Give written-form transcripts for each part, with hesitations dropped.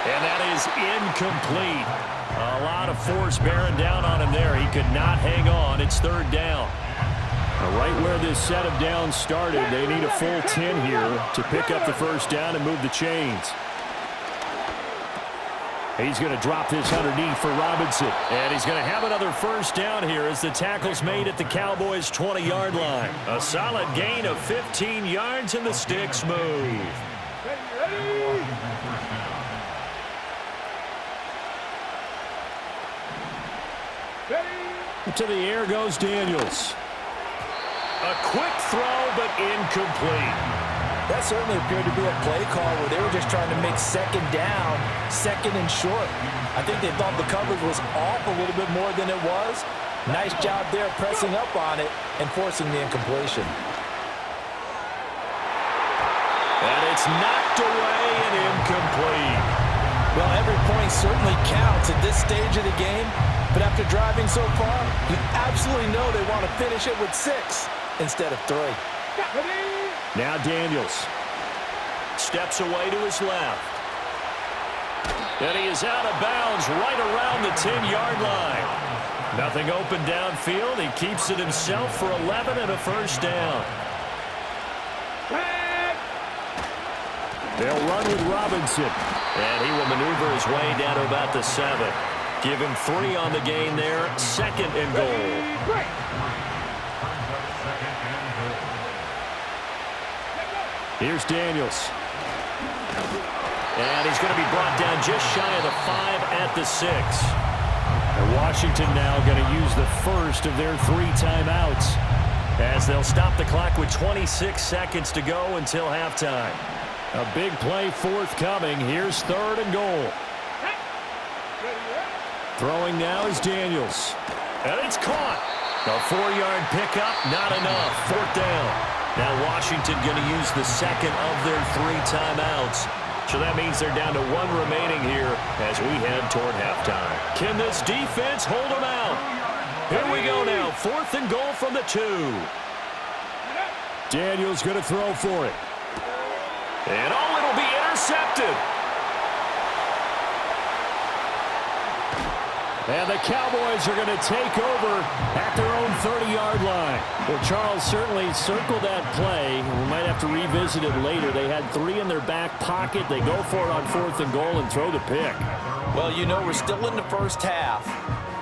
And that is incomplete. A lot of force bearing down on him there. He could not hang on. It's third down. Right where this set of downs started, they need a full 10 here to pick up the first down and move the chains. He's going to drop this underneath for Robinson. And he's going to have another first down here as the tackle's made at the Cowboys' 20-yard line. A solid gain of 15 yards and the sticks move. To the air goes Daniels. A quick throw, but incomplete. That certainly appeared to be a play call where they were just trying to make second down, second and short. I think they thought the coverage was off a little bit more than it was. Nice job there pressing up on it and forcing the incompletion. And it's knocked away and incomplete. Well, every point certainly counts at this stage of the game, but after driving so far, you absolutely know they want to finish it with 6 instead of 3. Now Daniels steps away to his left. And he is out of bounds right around the 10-yard line. Nothing open downfield. He keeps it himself for 11 and a first down. They'll run with Robinson. And he will maneuver his way down to about the 7. Give him 3 on the gain there. 2nd and goal. Here's Daniels. And he's going to be brought down just shy of the 5 at the 6. And Washington now going to use the first of their 3 timeouts as they'll stop the clock with 26 seconds to go until halftime. A big play forthcoming. Here's 3rd and goal. Throwing now is Daniels. And it's caught. A 4-yard pickup, not enough. 4th down. Now Washington going to use the 2nd of their 3 timeouts. So that means they're down to 1 remaining here as we head toward halftime. Can this defense hold them out? Here we go now. 4th and goal from the 2. Daniels going to throw for it. And it'll be intercepted. And the Cowboys are going to take over at their own 30-yard line. Well, Charles certainly circled that play. We might have to revisit it later. They had 3 in their back pocket. They go for it on 4th and goal and throw the pick. Well, you know, we're still in the first half.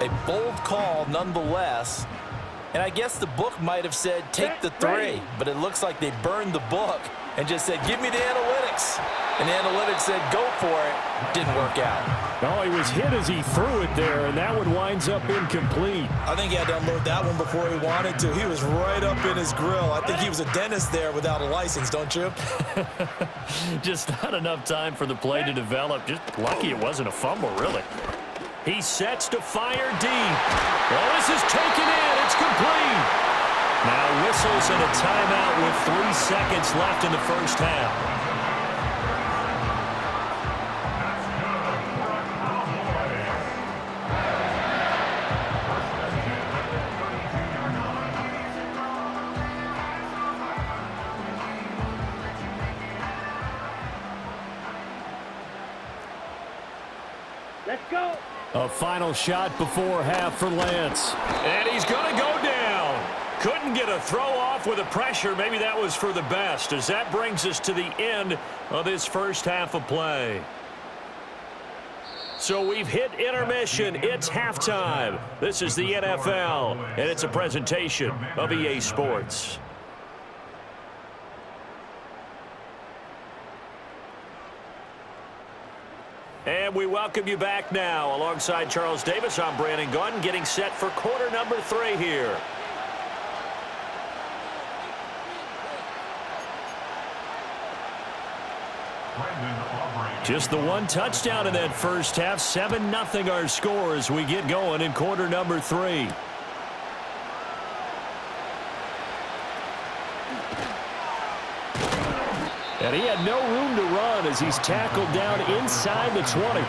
A bold call nonetheless. And I guess the book might have said take the 3, but it looks like they burned the book and just said, give me the analytics. And the analytics said, go for it. Didn't work out. Oh, he was hit as he threw it there, and that one winds up incomplete. I think he had to unload that one before he wanted to. He was right up in his grill. I think he was a dentist there without a license, don't you? Just not enough time for the play to develop. Just lucky it wasn't a fumble, really. He sets to fire deep. Well, this is taken in. It's complete. Now whistles and a timeout with 3 seconds left in the first half. Let's go. A final shot before half for Lance. And he's going to go down. Couldn't get a throw off with the pressure. Maybe that was for the best, as that brings us to the end of this first half of play. So we've hit intermission. It's halftime. This is the NFL, and it's a presentation of EA Sports. And we welcome you back now. Alongside Charles Davis, I'm Brandon Gaudin, getting set for quarter number 3 here. Just the 1 touchdown in that first half. 7-0 our score as we get going in quarter number 3. And he had no room to run as he's tackled down inside the 20.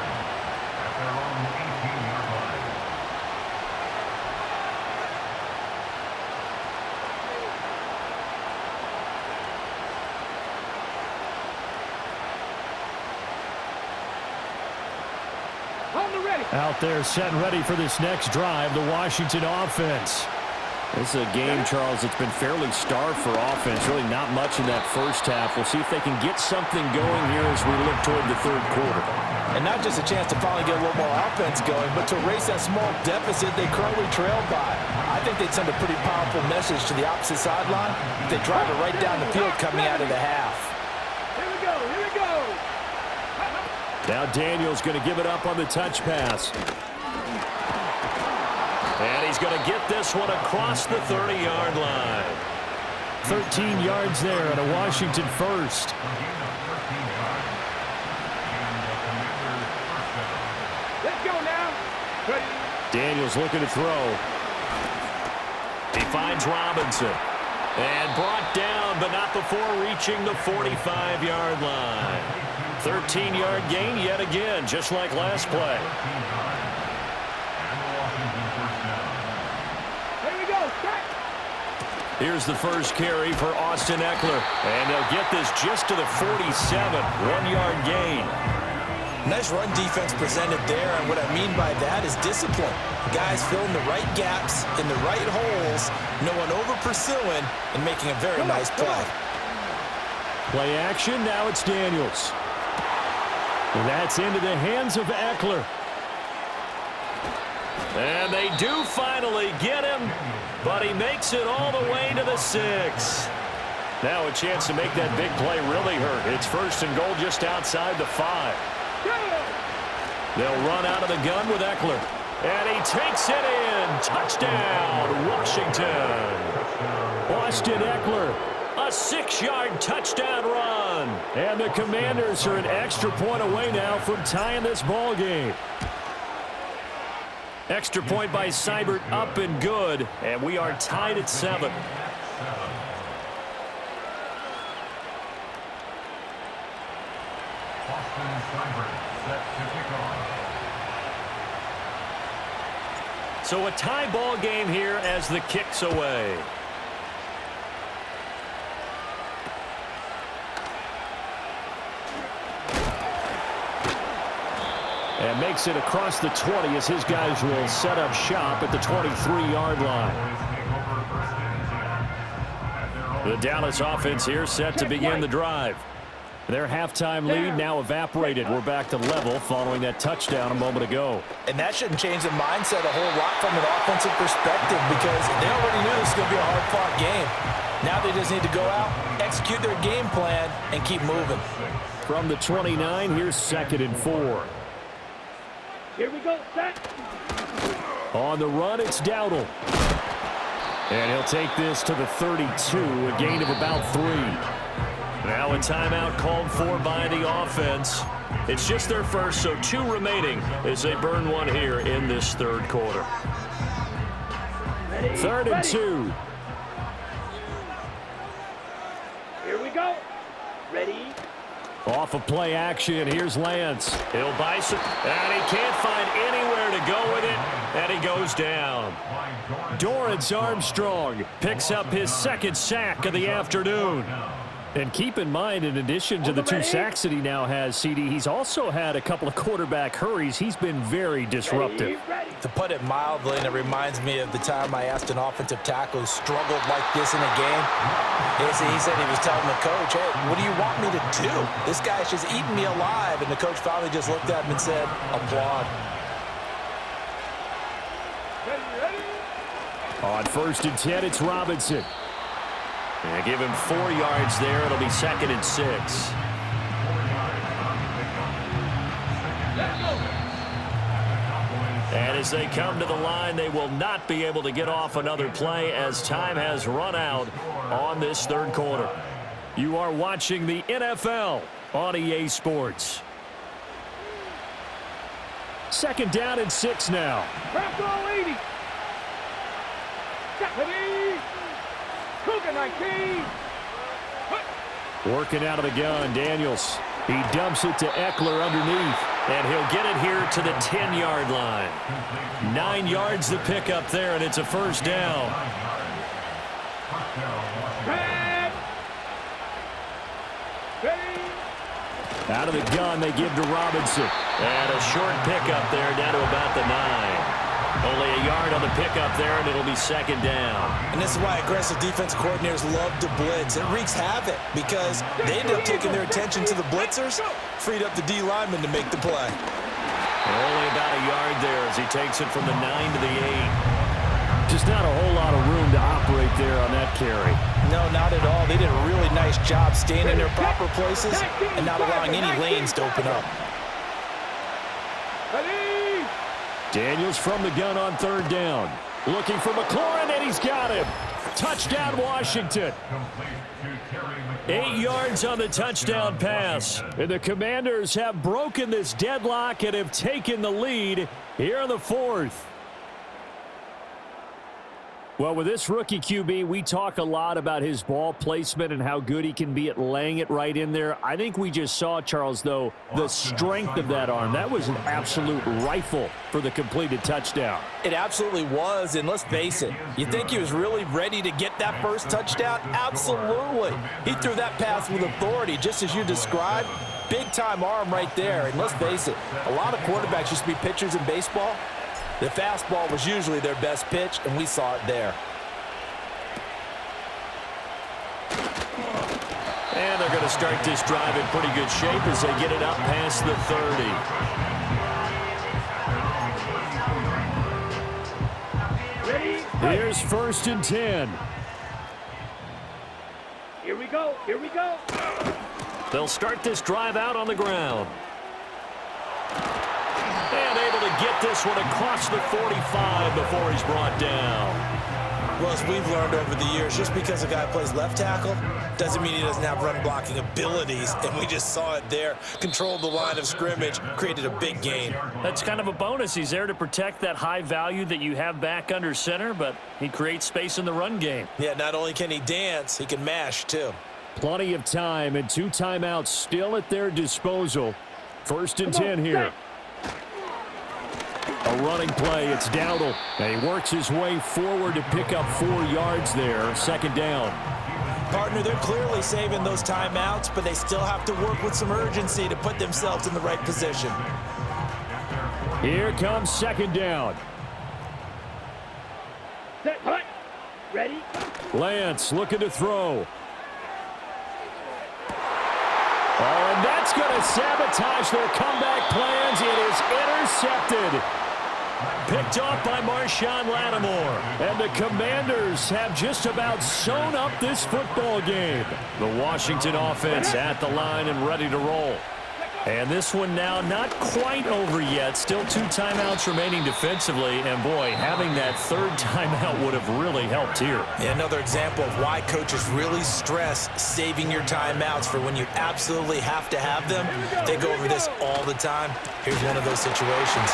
On the ready. Out there set and ready for this next drive, the Washington offense. This is a game, Charles, that's been fairly starved for offense. Really not much in that first half. We'll see if they can get something going here as we look toward the third quarter. And not just a chance to finally get a little more offense going, but to erase that small deficit they currently trailed by. I think they'd send a pretty powerful message to the opposite sideline if they drive it right down the field coming out of the half. Here we go. Here we go. Now Daniels going to give it up on the touch pass. And he's going to get this one across the 30-yard line. 13 yards there on a Washington first. Let's go now. Ready. Daniels looking to throw. He finds Robinson. And brought down, but not before reaching the 45-yard line. 13-yard gain yet again, just like last play. Here's the first carry for Austin Eckler. And they'll get this just to the 47. 1-yard gain. Nice run defense presented there, and what I mean by that is discipline. Guys filling the right gaps in the right holes, no one over-pursuing, and making a very nice play. Play action, now it's Daniels. That's into the hands of Eckler. And they do finally get him, but he makes it all the way to the 6. Now a chance to make that big play really hurt. It's first and goal just outside the 5. They'll run out of the gun with Eckler. And he takes it in. Touchdown, Washington. Austin Eckler, a 6-yard touchdown run. And the Commanders are an extra point away now from tying this ball game. Extra point by Seibert up and good, and we are tied at 7. So a tie ball game here as the kick's away. And makes it across the 20 as his guys will set up shop at the 23-yard line. The Dallas offense here set to begin the drive. Their halftime lead now evaporated. We're back to level following that touchdown a moment ago. And that shouldn't change the mindset a whole lot from an offensive perspective, because they already knew this was going to be a hard-fought game. Now they just need to go out, execute their game plan, and keep moving. From the 29, here's 2nd and 4. Here we go, set. On the run, it's Dowdle. And he'll take this to the 32, a gain of about 3. Now a timeout called for by the offense. It's just their first, so 2 remaining as they burn one here in this third quarter. Ready, 3rd and 2. Here we go. Ready. Off of play action, here's Lance. He'll bicep, and he can't find anywhere to go with it, and he goes down. Dorrance Armstrong picks up his 2nd sack of the afternoon. And keep in mind, in addition to the 2 sacks that he now has, CD, he's also had a couple of quarterback hurries. He's been very disruptive. To put it mildly, and it reminds me of the time I asked an offensive tackle who struggled like this in a game. He said he was telling the coach, hey, what do you want me to do? This guy's just eating me alive. And the coach finally just looked at him and said, applaud. On 1st and 10, it's Robinson. And give him 4 yards there. It'll be 2nd and 6. And as they come to the line, they will not be able to get off another play as time has run out on this third quarter. You are watching the NFL on EA Sports. 2nd down and 6 now. Crack all 80. Deputy. Cougar 19. Working out of the gun, Daniels. He dumps it to Eckler underneath, and he'll get it here to the 10-yard line. 9 yards to pick up there, and it's a first down. Out of the gun, they give to Robinson. And a short pickup there down to about the 9. Only a yard on the pickup there, and it'll be second down. And this is why aggressive defense coordinators love to blitz. It wreaks havoc because they end up taking their attention to the blitzers, freed up the D lineman to make the play. Only about a yard there as he takes it from the 9 to the 8. Just not a whole lot of room to operate there on that carry. No, not at all. They did a really nice job staying in their proper places and not allowing any lanes to open up. Daniels from the gun on third down. Looking for McLaurin, and he's got him. Touchdown, Washington. 8 yards on the touchdown pass. And the Commanders have broken this deadlock and have taken the lead here in the 4th. Well, with this rookie QB, we talk a lot about his ball placement and how good he can be at laying it right in there. I think we just saw, Charles, though, the strength of that arm. That was an absolute rifle for the completed touchdown. It absolutely was, and let's face it, you think he was really ready to get that first touchdown? Absolutely. He threw that pass with authority, just as you described. Big-time arm right there, and let's face it, a lot of quarterbacks used to be pitchers in baseball. The fastball was usually their best pitch, and we saw it there. And they're going to start this drive in pretty good shape as they get it up past the 30. Here's 1st and 10. Here we go. Here we go. They'll start this drive out on the ground. And able to get this one across the 45 before he's brought down. Well, as we've learned over the years, just because a guy plays left tackle doesn't mean he doesn't have run-blocking abilities, and we just saw it there. Controlled the line of scrimmage, created a big gain. That's kind of a bonus. He's there to protect that high value that you have back under center, but he creates space in the run game. Yeah, not only can he dance, he can mash, too. Plenty of time and 2 timeouts still at their disposal. 1st and 10 here. A running play. It's Dowdle. And he works his way forward to pick up 4 yards there. Second down. Partner, they're clearly saving those timeouts, but they still have to work with some urgency to put themselves in the right position. Here comes second down. Set, hut. Ready? Lance looking to throw. Oh, and that's going to sabotage their comeback plans. It is intercepted. Picked off by Marshawn Lattimore. And the Commanders have just about sewn up this football game. The Washington offense at the line and ready to roll. And this one now not quite over yet. Still 2 timeouts remaining defensively. And, boy, having that 3rd timeout would have really helped here. Yeah, another example of why coaches really stress saving your timeouts for when you absolutely have to have them. They go over this all the time. Here's one of those situations.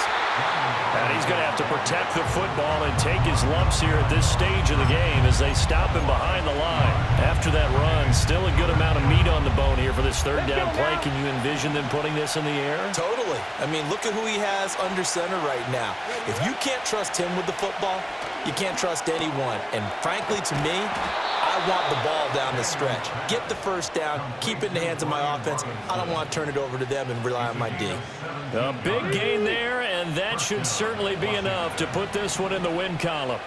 And he's going to have to protect the football and take his lumps here at this stage of the game as they stop him behind the line. After that run, still a good amount of meat on the bone here for this 3rd down play. Can you envision them putting this in the air? Totally. I mean, look at who he has under center right now. If you can't trust him with the football, you can't trust anyone. And frankly, to me, I want the ball down the stretch. Get the 1st down, keep it in the hands of my offense. I don't want to turn it over to them and rely on my D. A big gain there, and that should certainly be enough to put this one in the win column.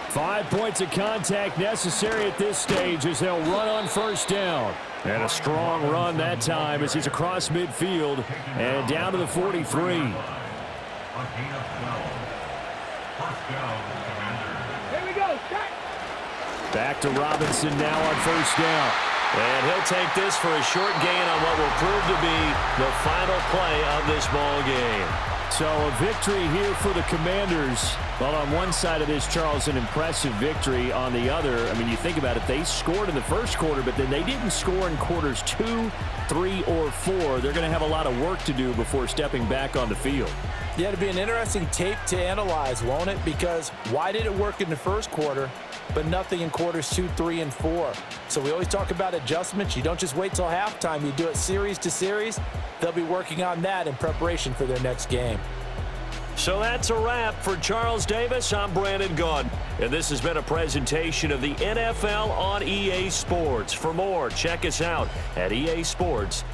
5 points of contact necessary at this stage as they'll run on 1st down. And a strong run that time as he's across midfield and down to the 43. Here we go. Start. Back to Robinson now on 1st down. And he'll take this for a short gain on what will prove to be the final play of this ball game. So a victory here for the Commanders. Well, on one side of this, Charles, an impressive victory. On the other, I mean, you think about it, they scored in the 1st quarter, but then they didn't score in quarters 2, 3, or 4. They're going to have a lot of work to do before stepping back on the field. Yeah, it'll be an interesting tape to analyze, won't it? Because why did it work in the 1st quarter, but nothing in quarters 2, 3, and 4? So we always talk about adjustments. You don't just wait till halftime. You do it series to series. They'll be working on that in preparation for their next game. So that's a wrap for Charles Davis. I'm Brandon Gaudin, and this has been a presentation of the NFL on EA Sports. For more, check us out at EA Sports.